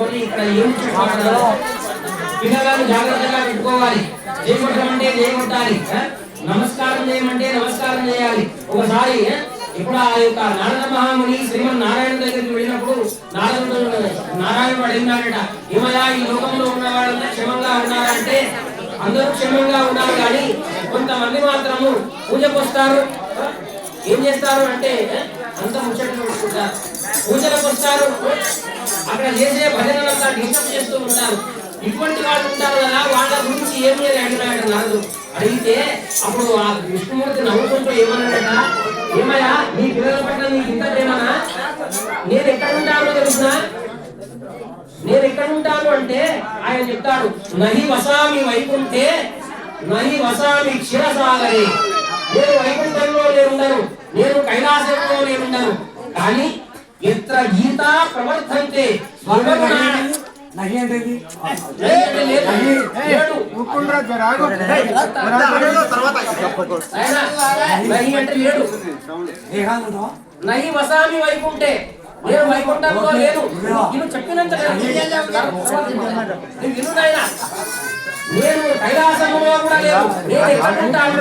పెట్టుకొని ఇక్కడ ఏం పిల్లలను జాగ్రత్తగా పెట్టుకోవాలి. చేయమంటే చేయమంటాలి, నమస్కారం చేయమంటే నమస్కారం చేయాలి. ఒకసారి ఇప్పుడు ఆ యొక్క నారద మహాముని శ్రీమన్నారాయణ దగ్గరికి వెళ్ళినప్పుడు నారాయణుడు అడిగినాడట, ఏమయ్యా ఈ లోకంలో ఉన్న వాళ్ళంతా క్షేమంగా ఉన్నారంటే అందరూ క్షేమంగా ఉన్నారు, కానీ కొంతమంది మాత్రము పూజకు వస్తారు, ఏం చేస్తారు అంటే అంత ముచ్చట్లు పెట్టుకుంటారు. పూజలకు వస్తారు, అక్కడ చేసే భజనలంతా డిస్టర్బ్ చేస్తూ ఉంటారు. ఇటువంటి వాళ్ళు ఉంటారు కదా, వాళ్ళ గురించి ఏమి అని అడిగినాడు నారదు. అడిగితే అప్పుడు ఆ విష్ణుమూర్తి నవ్వుకుంటూ ఏమన్నాడట, ఏమయ్యా నీ పిల్లల పట్ల నీకు ఇంత ప్రేమనా? నేను ఎక్కడ ఉంటానో తెలుసునా? నేను ఎక్కడ ఉంటాను అంటే ఆయన చెప్తాడు, నహి వసామి వైకుంఠే నహి వసామి క్షీరసాగరే. నేను వైకుంఠంలో నేనుండను, నేను కైలాసంలో నేనుండను, కానీ ఎత్ర గీత ప్రవర్తంతే నహి అంటే నహి వసామి వైకుంఠే, నేను వైకుంఠంలో లేను. నేను చెప్పినంత విను నాయనా, నేను కైలాసంలో కూడా లేను. నేను ఎక్కడ ఉంటాను?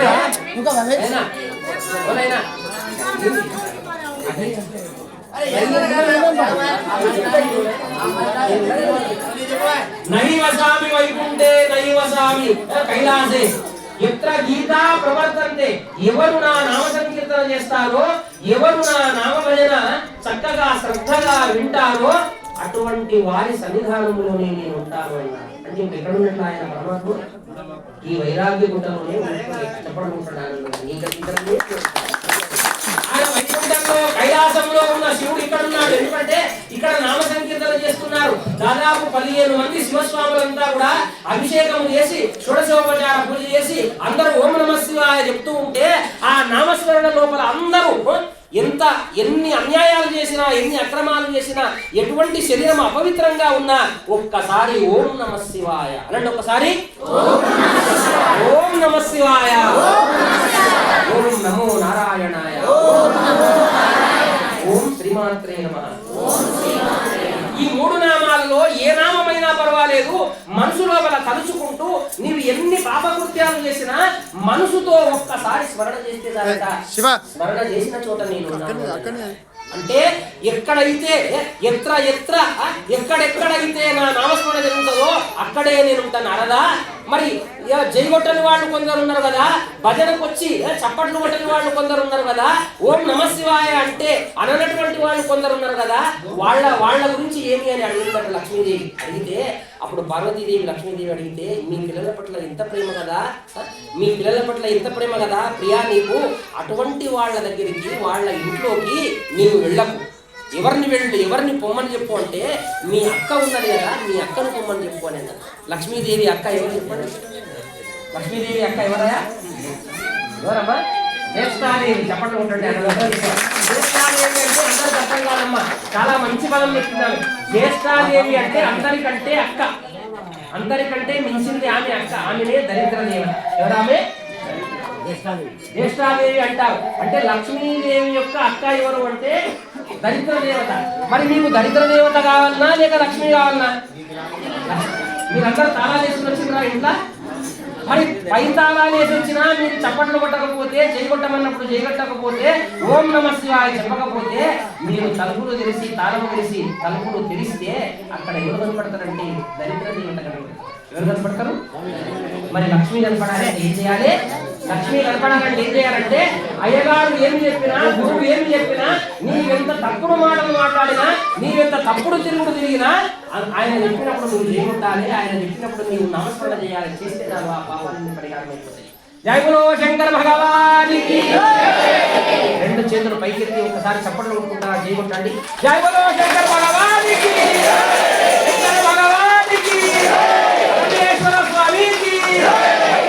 నహి వసామి వైకుంఠే నహి వసామి కైలాసే ఎత్ర గీతా ప్రవర్తంతే. ఎవరు నా నామ సంకీర్తన చేస్తారో, ఎవరు నా నామ భజన చక్కగా శ్రద్ధగా వింటారో అటువంటి వారి సన్నిధానంలోనే నేను ఉంటాను అన్నాడు. అంటే ఎక్కడ ఉన్నట్లు ఆయన పరమాత్మ ఈ వైరాగ్య గుట్టలోనే చెప్పడం ఉంటాడు. ఆయన వైకుంఠంలో కైలాసంలో ఉన్న శివుడు ఇక్కడ ఉన్నాడు. ఎందుకంటే ఇక్కడ నామ సంకీర్తన చేస్తున్నారు. దాదాపు 15 మంది శివస్వాములంతా కూడా అభిషేకం చేసి షోడశోపచార పూజ చేసి అందరూ ఓం నమః శివాయ చెప్తూ ఉంటే ఆ నామస్మరణ లోపల అందరూ ఎన్ని అన్యాయాలు చేసినా, ఎన్ని అక్రమాలు చేసినా, ఎటువంటి శరీరం అపవిత్రంగా ఉన్నా ఒక్కసారి ఓం నమః శివాయ అనండి. ఒక్కసారి ఓం నమః శివాయ, ఓం నమో నారాయణాయ, ఓం శ్రీమాత్రే నమః. ఈ 3 నామాలలో ఏ నామమైనా పర్వాలేదు, మనసు లోపల తలుచుకుంటూ నీవు ఎన్ని పాపకృత్యాలు చేసినా మనసుతో ఒక్కసారి స్మరణ చేస్తే చాలట. స్మరణ చేసిన చోట నేను అంటే ఎక్కడైతే ఎక్కడెక్కడైతే నా నామస్మరణ జరుగుతుందో అక్కడే నేను ఉంటాను అరదా. మరి జైగొట్టని వాళ్ళు కొందరు ఉన్నారు కదా, భజనకు వచ్చి చప్పట్లు కొట్టని వాళ్ళు కొందరు ఉన్నారు కదా, ఓం నమః శివాయ అంటే అననటువంటి వాళ్ళు కొందరు ఉన్నారు కదా, వాళ్ళ గురించి ఏమి అని అడిగినట్టు లక్ష్మీదేవి అడిగితే, అప్పుడు పార్వతీదేవి లక్ష్మీదేవి అడిగితే, మీ పిల్లల పట్ల ఎంత ప్రేమ కదా, మీ పిల్లల పట్ల ఎంత ప్రేమ కదా ప్రియా నీకు, అటువంటి వాళ్ళ దగ్గరికి వాళ్ళ ఇంట్లోకి నీవు వెళ్ళకు. ఎవరిని పొమ్మని చెప్పు అంటే మీ అక్క ఉన్నది కదా, మీ అక్కను పొమ్మని చెప్పు అని అన్నారు. లక్ష్మీదేవి అక్క ఎవరు చెప్పండి? లక్ష్మీదేవి అక్క ఎవరయ్యా? ఎవరమ్మా? జ్యేష్ఠాదేవి. చెప్పండి ఉంటుండే జ్యేష్ఠాదేవి అంటే అందరూ చెప్పం కాదమ్మా, చాలా మంచి పదం చెప్తున్నాను. జ్యేష్ఠాదేవి అంటే అందరికంటే అక్క, అందరికంటే మించింది ఆమె అక్క. ఆమెనే దరిద్ర దేవత. ఎవరామె? జ్యేష్ఠాదేవి అంటారు. అంటే లక్ష్మీదేవి యొక్క అక్క ఎవరు అంటే దరిద్ర దేవత. మరి మీకు దరిద్ర దేవత కావాలన్నా లేక లక్ష్మి కావాలన్నా? మీరందరూ తాళాలు వేసుకుని వచ్చిందా ఇంట్లో? మరి పై తాళాలు వేసి వచ్చినా మీరు చప్పట్లు కొట్టకపోతే, చేయగొట్టమన్నప్పుడు చేయగొట్టకపోతే, ఓం నమః శివాయ చెప్పకపోతే, మీరు తలుపులు తెరిచి తాళము తెరిచి తలుపులు తెరిస్తే అక్కడ ఎవరు కనపడతారంటే దరిద్ర దేవత కనపడతారు. ఎవరు కనపడతారు? మరి లక్ష్మి కనపడాలి అంటే ఏం చేయాలి? లక్ష్మి కనపడాలంటే ఏం చేయాలంటే అయ్యగారు ఏమి చెప్పినా, గురువు ఏమి చెప్పినా, నీవెంత తప్పుడు మాటలు మాట్లాడినా, నీవెంత తప్పుడు తిరుగుడు తిరిగినా ఆయన చెప్పినప్పుడు నువ్వు చేయగొట్టాలి. ఆయన చెప్పినప్పుడు నీవు నమస్కారం చేయాలి. చేస్తే ఆ పాపాలన్నీ పరిహారం అయిపోతాయి. జై బోలో శంకర భగవానికి. 2 చేతులు పైకెత్తి ఒకసారి చప్పట్లు కొట్టుకుంటారా? చేయగొట్టండి. జై బోలో శంకర భగవానికి, శంకర భగవానికి, రామేశ్వర స్వామికి,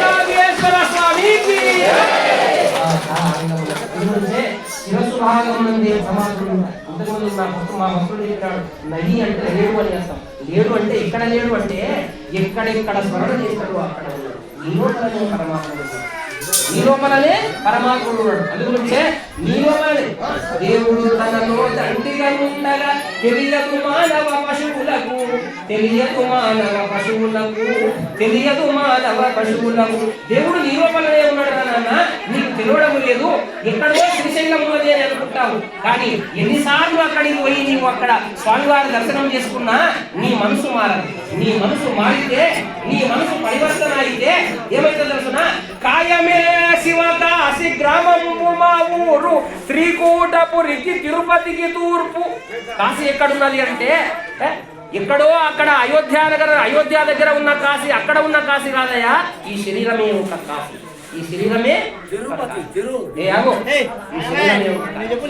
రామేశ్వర స్వామికి. శిరస్సు భాగం నుండి సమాధులు ఇంతకుముందు మా భక్తుడు చెప్పినాడు, నది అంటే లేడు అని అర్థం. లేడు అంటే ఇక్కడ లేడు అంటే ఎక్కడెక్కడ స్మరణ చేస్తాడు అక్కడ ఉన్నాడు. ఈ లోపలనే పరమాత్ముడు ఉన్నాడు. అందుగురించే నీ లోపలనే దేవుడు తనలో తండ్రిగా ఉండగా తెలియదు మానవ పశువులకు తెలియదు మానవ పశువులకు తెలియదు మానవ పశువులకు దేవుడు నీ లోపలనే ఉన్నాడు నాన్న, నీకు తెలియడం లేదు. ఎక్కడో శ్రీశైలం ఉన్నది అని అనుకుంటావు, కానీ ఎన్నిసార్లు అక్కడికి పోయి నీవు అక్కడ స్వామివారి దర్శనం చేసుకున్నా నీ మనసు మారదు. నీ మనసు మారితే, నీ మనసు పరివర్తన అయితే ఏమైతే తెలుసున, కాయమే శివకాశి గ్రామము మా ఊరు శ్రీకూటపురికి తిరుపతికి తూర్పు. కాశీ ఎక్కడున్నది అంటే ఎక్కడో అక్కడ అయోధ్య దగ్గర ఉన్న కాశీ, అక్కడ ఉన్న కాశీ కాదయా, ఈ శరీరమే ఒక కాశీ. ఈ శరీరమే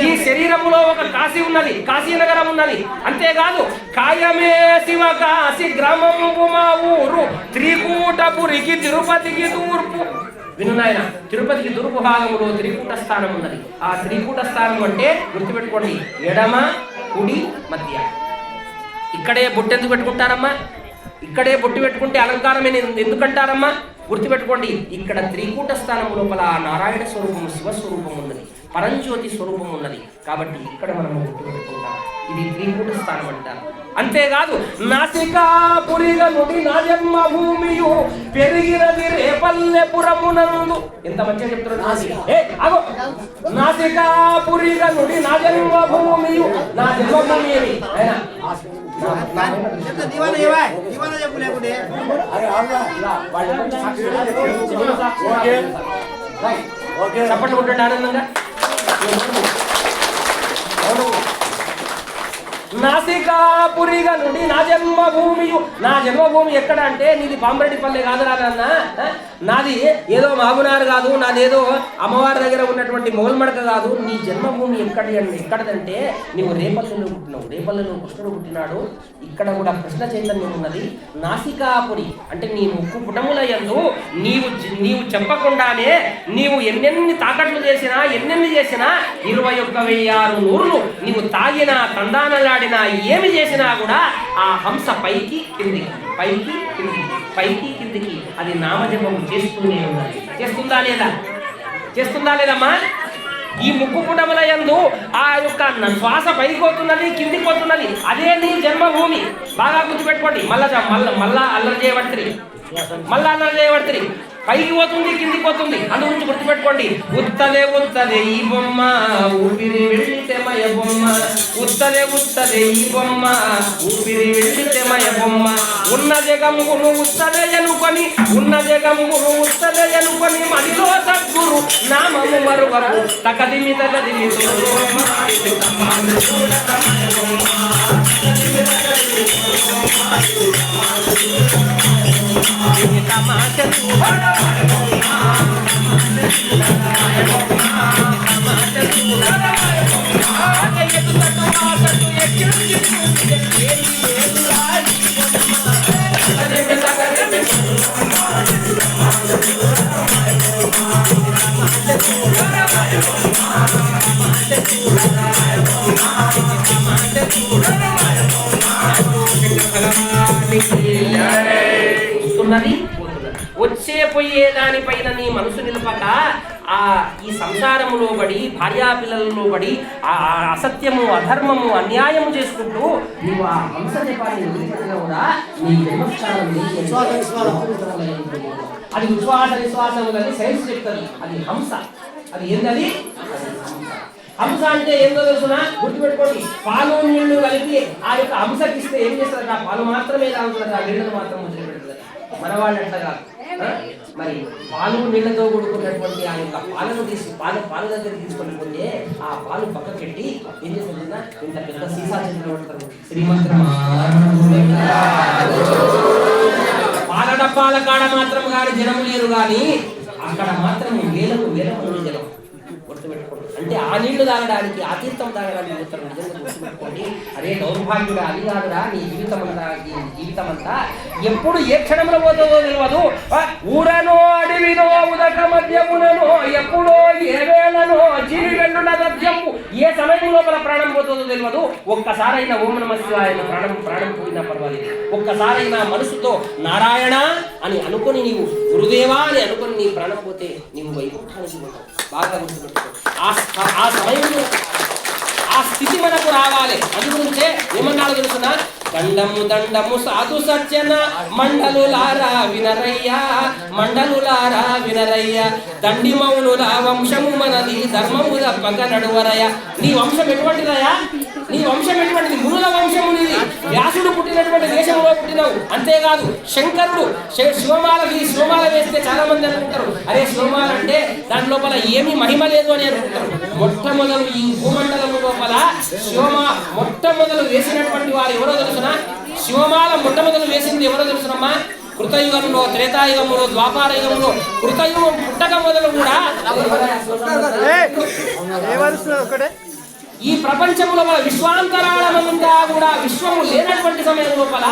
ఈ శరీరములో ఒక కాశీ ఉన్నది, కాశీనగరం ఉన్నది. అంతేకాదు కాయమే శివ కాశీ గ్రామము మా ఊరు త్రికూటపురికి తిరుపతికి తూర్పు. విను నాయన, తిరుపతికి తూర్పు భాగంలో త్రికూట స్థానం ఉన్నది. ఆ త్రికూట స్థానం అంటే గుర్తుపెట్టుకోండి, ఎడమ కుడి మధ్య. ఇక్కడే బొట్టు ఎందుకు పెట్టుకుంటారమ్మా? ఇక్కడే బొట్టు పెట్టుకుంటే అలంకారమే ఎందుకంటారమ్మా? గుర్తుపెట్టుకోండి, ఇక్కడ త్రికూట స్థానం లోపల నారాయణ స్వరూపం, శివస్వరూపం ఉన్నది, పరంజ్యోతి స్వరూపం ఉన్నది. కాబట్టి ఇక్కడ మనం గుర్తు పెట్టుకుంటాం, ఇది త్రికూట స్థానం అంటారు. అంతేకాదు నాసికాపురిగా నుడి నా జన్మభూమియు పెరిగినది రేపల్లెపురమునందు. ఎంత మంచిగా చెప్తున్నారు. నాసికాపురిగా నుడి నా జన్మభూమియు, నా జన్మభూమి ఏమి చప్పట్లు కొట్టండి ఆనందంగా. నాసికాపురిగా నుండి నా జన్మభూమియు, నా జన్మభూమి ఎక్కడ అంటే నీది పాంబరెడ్డిపల్లె కాదు నాన్న, నాది ఏదో మహబూనార్ కాదు, నాదేదో అమ్మవారి దగ్గర ఉన్నటువంటి మొగల్మడక కాదు. నీ జన్మభూమి ఎక్కడదంటే నీవు రేపల్లెలో పుట్టినావు, రేపల్లెలో కృష్ణుడు పుట్టినాడు. ఇక్కడ కూడా కృష్ణ చైతన్యం ఉన్నది. నాసికాపురి అంటే నీ ముక్కు పుటముల యందు నీవు చెప్పకుండానే నీవు ఎన్నెన్ని తాకట్లు చేసినా, ఎన్నెన్ని చేసినా 21,600 నూరులు నీవు తాగినా, తందానలాడినా, ఏమి చేసినా కూడా ఆ హంస పైకి కిందికి, పైకి కిందికి, పైకి కిందికి అది నామజపం చేస్తూనే ఉన్నది. చేస్తుందా లేదమ్మా? ఈ ముక్కు పుటముల యందు ఆ యొక్క శ్వాస పైకి పోతున్నది, కిందికి పోతున్నది. అదే నీ జన్మభూమి. బాగా గుర్తుపెట్టుకోండి. మళ్ళా అల్లరి చేయబడుతుంది, పైకి పోతుంది, కిందికి పోతుంది. అందు గురించి గుర్తుపెట్టుకోండి. ఉత్తదే ఈ బొమ్మ ఊపిరి వెళ్ళితే మయ బొమ్మ, ఉత్తదే ఈ బొమ్మ ఊపిరి వెళ్ళితే మయ బొమ్మ. ఉన్న జగమును ఉత్తదే అనుకొని మదిలో సద్గురు నామము మరువరు తకదిమి వచ్చే పోయే దానిపైన నీ మనసు నిలపక ఈ సంసారములో పడి, భార్యాపిల్లలలో పడి, అసత్యము, అధర్మము, అన్యాయము చేసుకుంటూ నువ్వు ఆ హంస జపాన్ని కూడా నీ జన్మస్థానం అది విశ్వాసములని సైన్స్ చెప్తుంది. అది హంస. అది ఏంటది? హంస అంటే ఏందో తెలుసునా? గుర్తుపెట్టుకోండి. పాలు నీళ్లు కలిపి ఆ యొక్క హంసకి ఇస్తే ఏం చేస్తుంది? ఆ పాలు మాత్రమే తాగుతుంది, ఆ నీళ్ళను మాత్రం వదిలిపెడుతుంది. మన వాళ్ళు అట్లా కాదు. మరి పాలు నీళ్లతో కూడుకున్నటువంటి ఆ యొక్క పాలను పాల దగ్గర తీసుకొని పోతే ఆ పాలు పక్కకెట్టి ఏం చేస్తుంది? ఇంత పెద్ద సీసా చేతిలో పడతారు. పాల డబ్బాల కాడ మాత్రం కానీ జనం లేరు, కానీ అక్కడ మాత్రం వేలకు మంది జనం. గుర్తుపెట్టుకోండి. అంటే ఆ నీళ్లు తాగడానికి, ఆ తీర్థం తాగడానికి పోతారు. నిజంగా గుర్తుపెట్టుకోండి. అరే దౌర్భాగ్యుడు, అది కాదురా నీ జీవితం అంతా ఎప్పుడు ఏ క్షణంలో పోతుందో తెలియదు. ఊరనో అడవినో ఉదక మధ్యమునో ఎప్పుడో ఏ వేళనో జీవి వెండున సత్యము ఏ సమయం లోపల ప్రాణం పోతుందో తెలియదు. ఒక్కసారైనా ఓం నమః శివాయ ప్రాణం పోయినా పర్వాలేదు. ఒక్కసారైనా మనసుతో నారాయణ అని అనుకొని నీవు గురుదేవా అని అనుకొని నీ ప్రాణం పోతే నీవు వైకుంఠానికి పోతావు. బాగా గుర్తుపెట్టుకో. ఆ సమయంలో ఆ స్థితి మనకు రావాలి. అందుగురించే ఏమన్నాడు తెలుసునా, దండము దండము సాధు సజ్జన మండలులారా వినరయ్యా, మండలులారా వినరయ్యా, దండి మౌనుల వంశము మనది ధర్మము తప్పక నడువరయ్య. నీ వంశం ఎటువంటిదయా? నీ వంశం ఎటువంటిది? మునుల వంశము నీది. వ్యాసుడు పుట్టినటువంటి దేశంలో పుట్టినవు. అంతేకాదు శంకరుడు శివమాల వేస్తే చాలా మంది అనుకుంటారు, అరే శివమాల అంటే దాని లోపల ఏమీ మహిమ లేదు అని అనుకుంటారు. మొట్టమొదలు ఈ భూమండలము లోపల మొట్టమొదలు వేసినటువంటి వారు ఎవరో తెలుసునా? శివమాల మొట్టమొదలు వేసింది ఎవరో తెలుసునమ్మా? కృతయుగంలో, త్రేతాయుగంలో, ద్వాపారయుగంలో, కృతయుగం పుట్టక మొదలు కూడా ఈ ప్రపంచంలో మన విశ్వాంతరాళమంతా కూడా విశ్వము లేనటువంటి సమయం లోపల,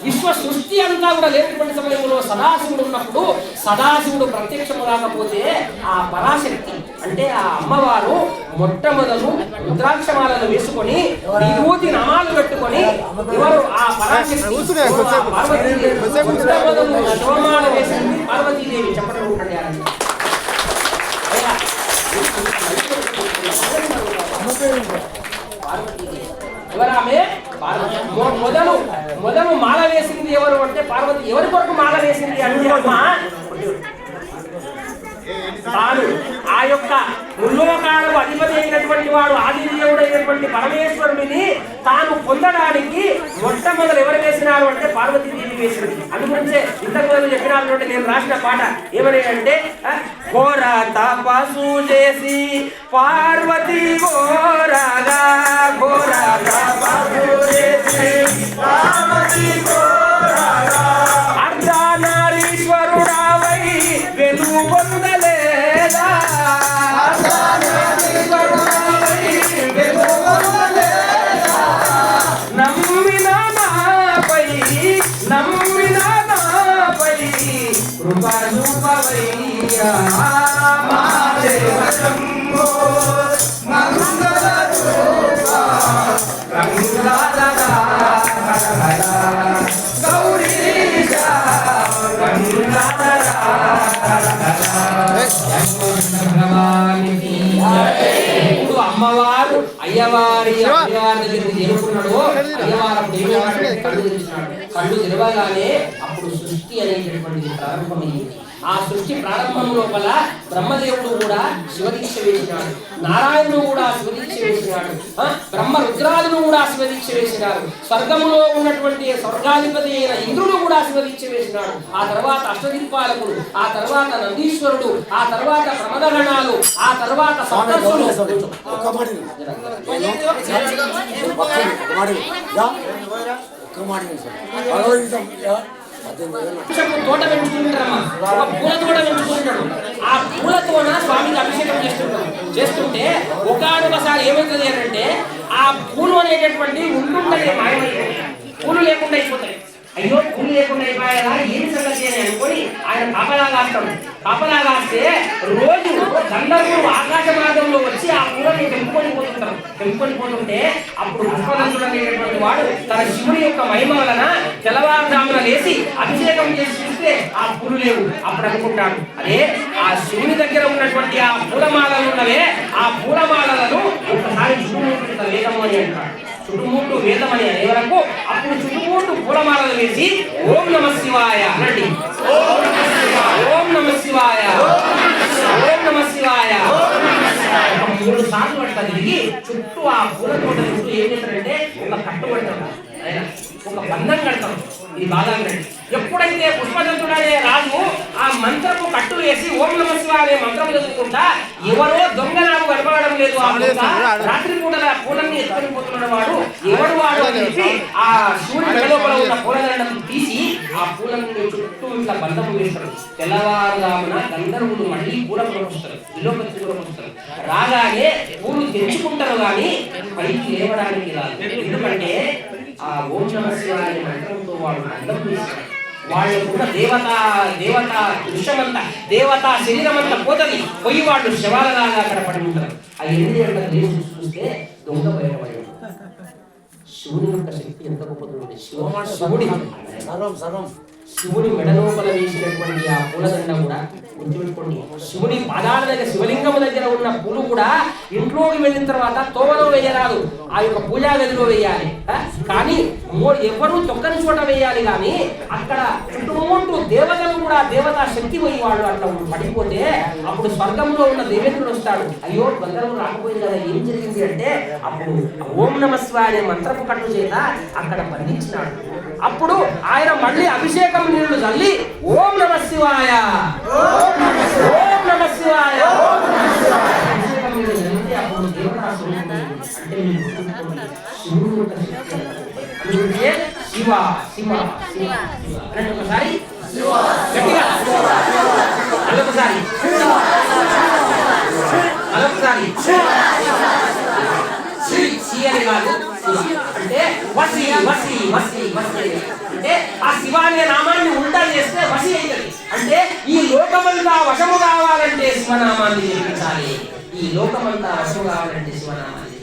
విశ్వ సృష్టి అంతా కూడా లేనటువంటి సమయంలో సదాశివుడు ఉన్నప్పుడు సదాశివుడు ప్రత్యక్షము రాకపోతే ఆ పరాశక్తి అంటే ఆ అమ్మవారు మొట్టమొదలు రుద్రాక్షమాలను వేసుకొని విభూతి నామాలు పెట్టుకొని ఎవరు ఆ పరాశక్తి శివమాల వేసింది పార్వతీదేవి. చెప్పడం ఎవరామె? మొదలు మాల వేసింది ఎవరు అంటే పార్వతి. ఎవరి కొరకు మాల వేసింది అంటే అమ్మ తాను ఆ యొక్క ముల్లోకాలకు అధిపతి అయినటువంటి వాడు ఆదిదేవుడైనటువంటి పరమేశ్వరుడిని తాను పొందడానికి మొట్టమొదలు ఎవరు వేసినారు అంటే పార్వతీదేవి వేసినది. అందుగురించే ఇంతకు ముందు చెప్పినటువంటి నేను రాసిన పాట ఏమని అంటే, ఘోర తపస్సు చేసి పార్వతి ఘోరగా, ఘోర తపస్సు చేసి పార్వతి ఘోరగా, అర్ధనారీశ్వరుడావై వెలుగొందలేదా, నమ్మిన నాపై కృపా చూపవయ్యా మా దేవశంభో మంగళ రూపా గంగాధరా గౌరీశ గంగాధరా ఇప్పుడు అమ్మవారు అయ్యవారి దగ్గరికి చేరుకున్నాడు. అయ్యవారు కళ్ళు తెరవగానే అప్పుడు సృష్టి అనేటటువంటిది ప్రారంభమైంది. ఆ సృష్టి ప్రారంభం లోపల బ్రహ్మదేవుడు కూడా శివదీక్ష వేసినాడు, నారాయణుడు కూడా శివదీక్ష వేసినాడు, బ్రహ్మ రుద్రాదులు కూడా శివదీక్ష వేసినారు, స్వర్గములో ఉన్నటువంటి స్వర్గాధిపతి అయిన ఇంద్రుడు కూడా శివదీక్ష వేసినాడు. ఆ తర్వాత అష్టదిక్పాలకుడు, ఆ తర్వాత నందీశ్వరుడు, ఆ తర్వాత ప్రమదగణాలు, ఆ తర్వాత సప్తర్షులు. తోట పెంచుకుంటారమ్మా, ఒక పూల తోట పెంచుకుంటాడు. ఆ పూలతోన స్వామికి అభిషేకం చేస్తుంటే ఒకసారి ఏమవుతుంది అంటే ఆ పూలు అనేటటువంటి ఉంటుంటే మాయమైపోతాయి, పూలు లేకుండా అయిపోతాయి. అయ్యో పూలు లేకుండా అయిపోయారా ఏమి సంగతి అని అనుకొని ఆయన కాపలాగాస్తాడు. కాపలాగాస్తే రోజు గంధర్వులు ఆకాశ మార్గంలో వచ్చి ఆ పూలని తెంపుకొని పోతుంటే అప్పుడు పుష్పదంతుడు అనేటటువంటి వాడు తన శివుని యొక్క మహిమ వలన తెల్లవారుజామున లేచి అభిషేకం చేసి చూస్తే ఆ పూలు లేవు. అప్పుడు అనుకుంటాడు, అదే ఆ శివుని దగ్గర ఉన్నటువంటి ఆ పూలమాలలు ఉన్నవే, ఆ పూలమాలలను ఒకసారి చుట్టుముట్టు వేదము అని అంటాడు. చుట్టుముట్టు వేదమని అనే వరకు అప్పుడు చుట్టుముట్టు పూలమాలలు వేసి ఓం నమ శివాయ అనండి, ఓం నమ శివాయ, ఓం నమ శివాయ 3 సార్లు అట్లా తిరిగి చుట్టూ ఆ పూల తోట చుట్టూ ఏం చేస్తారంటే ఒక కట్టు పడతాడు, ఒక బంధం కడతాం. ఇది బాగా ఎప్పుడైతే పుష్పదంతుడు అనే రాజు ఆ మంత్రము కట్టు వేసి ఓం నమ శివాయ అనే మంత్రం చదువుకుంటా ఎవరో దొంగ నాకు కనపడడం లేదు, ఆ రాత్రి పూటల పూలన్నీ ఎత్తుకొని పోతున్నాడు వాడు ఎవడు వాడు అని చెప్పి ఆ సూర్యుడి లోపల ఉన్న పూలదండం తీసి ఆ పూలని చుట్టూ ఇట్లా బంధము వేస్తారు. తెల్లవారుజామున గంధర్వులు మళ్ళీ పూల వస్తారు, విలోపతి పూల వస్తారు. రాగానే పూలు తెచ్చుకుంటారు కానీ పైకి లేవడానికి రాదు. ఎందుకంటే ఆ ఓం నమ శివాయ మంత్రంతో వాడు బంధం వేస్తారు. వాళ్ళకున్న దేవత దృశ్యమంతా దేవతా శరీరం అంతా పోతుంది, పోయి వాళ్ళు శవాలలాగా అక్కడ పడి ఉంటారు. ఆ 8 గంటల లేచి చూస్తే దొంగ బయటపడి శివుని యొక్క శక్తి ఎంత గొప్పది. శివుడి శివుని మెడ లోపల వేసినటువంటి ఆ పూలదండ కూడా గుర్తుపెట్టుకోండి. శివుని పాదాల దగ్గర శివలింగం దగ్గర ఉన్న పూలు కూడా ఇంట్లోకి వెళ్ళిన తర్వాత తోవలో వేయరాదు, ఆ యొక్క పూజా గదిలో వేయాలి. కానీ ఎవరు తొక్కని చోట వేయాలి. కానీ అక్కడ చుట్టూ దేవతలు కూడా దేవతా శక్తి పోయి వాళ్ళు అట్లా పడిపోతే అప్పుడు స్వర్గంలో ఉన్న దేవేంద్రుడు వస్తాడు. అయ్యో బంగారం రాకపోయింది కదా, ఏం జరిగింది అంటే అప్పుడు ఓం నమస్వాయ అనే మంత్రపు కట్టు చేత అక్కడ బంధించినాడు. అప్పుడు ఆయన మళ్ళీ అభిషేకం నీళ్లు చల్లి ఓం నమ శివాయ ఓం నమ శివాయ అభిషేకం నీళ్లు చల్లితే అప్పుడు దేవతా స్వరూపం అంటే శివుడు అందుకే శివ శివ శివ అంటే ఒకసారి గట్టిగా అదొకసారి అదొకసారి అని కాదు, అంటే వసి వసి వసి వసి అంటే ఆ శివ అనే నామాన్ని ఉల్టా చేస్తే వసి అవుతుంది. అంటే ఈ లోకమంతా వశము కావాలంటే శివనామాన్ని జపించాలి. ఈ లోకమంతా వశము కావాలంటే శివనామాన్ని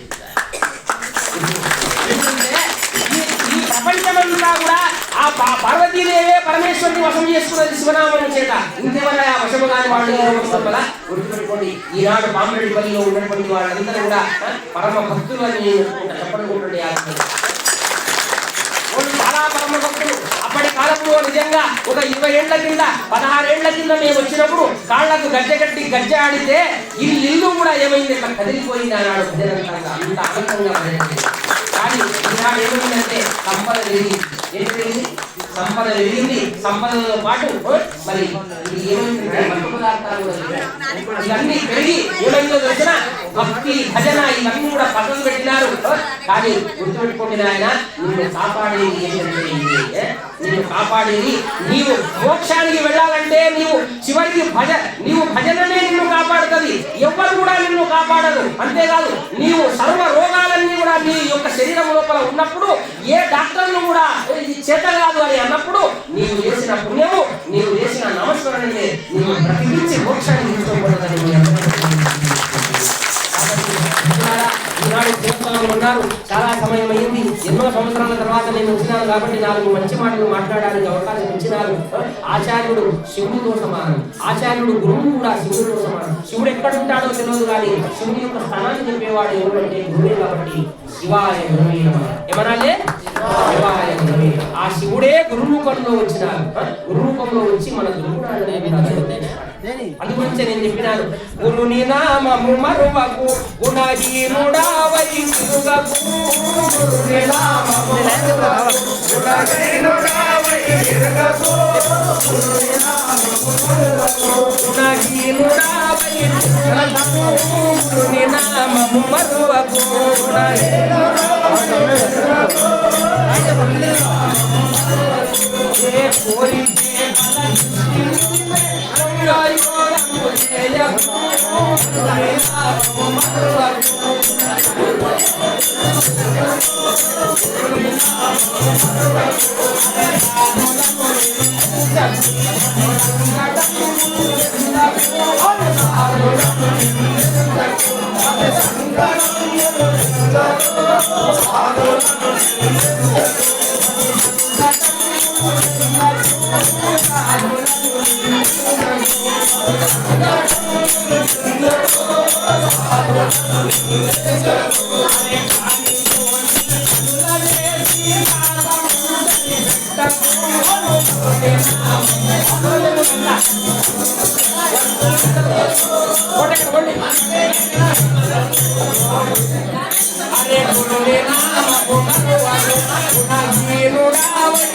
ఈ ప్రపంచమంతా కూడా ఆ పార్వతీదేవే పరమేశ్వరుని వశం చేసుకున్నది శివనామం చేత. ఇంకెవరైనా వశము కాని వాళ్ళు గుర్తుపెట్టుకోండి. ఈనాడు పాంబరెడ్డిపల్లిలో ఉన్నటువంటి వాళ్ళందరూ కూడా పరమ భక్తులు అని చెప్పనుకుంటుండే చాలా పరమ భక్తులు. అప్పటి కాలంలో నిజంగా ఒక 20 ఏళ్ల కింద 16 ఏళ్ల కింద మేము వచ్చినప్పుడు కాళ్లకు గజ్జె కట్టి గజ్జె ఆడితే ఇల్లు కూడా ఏమైంది ఇట్లా కదిలిపోయింది అన్నాడు భజనంతంగా, అంత ఆనందంగా భజన. కానీ ఈనాడు ఏమైందంటే సంపద పెరిగింది. ఏం పెరిగింది? సంపద పెరిగింది. సంపదతో పాటు మరి ఇది ఏమైందంటే మత్తు పదార్థాలు కూడా ఇవన్నీ పెరిగి ఏమైందో తెలిసిన భక్తి భజన ఇవన్నీ కూడా పక్కన పెట్టినారు. కానీ గుర్తుపెట్టుకోండి నాయన, నిన్ను కాపాడేది ఏంటంటే నిన్ను కాపాడేది నీవు మోక్షానికి వెళ్ళాలంటే నీవు చివరికి నీవు భజననే నిన్ను కాపాడుతుంది. ఎవ్వరు కూడా నిన్ను కాపాడదు. అంతేకాదు నీవు సర్వ రోగాలన్నీ కూడా నీ యొక్క శరీరం లోపల ఉన్నప్పుడు ఏ డాక్టర్లు కూడా ఇది చేత కాదు అని అన్నప్పుడు నీవు చేసిన పుణ్యము, నీవు చేసిన నమస్కారాన్ని నీవు ప్రతిపించి మోక్షాన్ని తీసుకోకూడదని ఈనాడు దేవతలు ఉన్నారు. చాలా సమయం అయింది, ఎన్నో సంవత్సరాల తర్వాత నేను వచ్చినాను కాబట్టి 4 మంచి మాటలు మాట్లాడడానికి అవకాశం ఇచ్చినారు. ఆచార్యుడు శివుడితో సమానం, ఆచార్యుడు గురువు కూడా శివుడితో సమానం. శివుడు ఎక్కడుంటాడో తెలియదు కానీ శివుడి యొక్క స్థానాన్ని చెప్పేవాడు ఎవరంటే గురువే. కాబట్టి శివాయ గురువే నమః ఏమనాలే? శివాయ గురువే. ఆ శివుడే గురు రూపంలో వచ్చినారు. గురు రూపంలో వచ్చి మన గురువునాథుడే అందుగురించి నేను చెప్పినాను, గురుని నామము మరువకు గుణహీనుడావై తిరుగకు. గురుని నామము మరువకు గుణహీనుడావై తిరుగకు. గురుని నామము మరువకు గుణహీనుడావై తిరుగకు. గురుని నామము మరువకు గుణహీనుడావై తిరుగకు. ఏ కోరితే అరే గురుని నామము మరువకు గుణహీనుడావై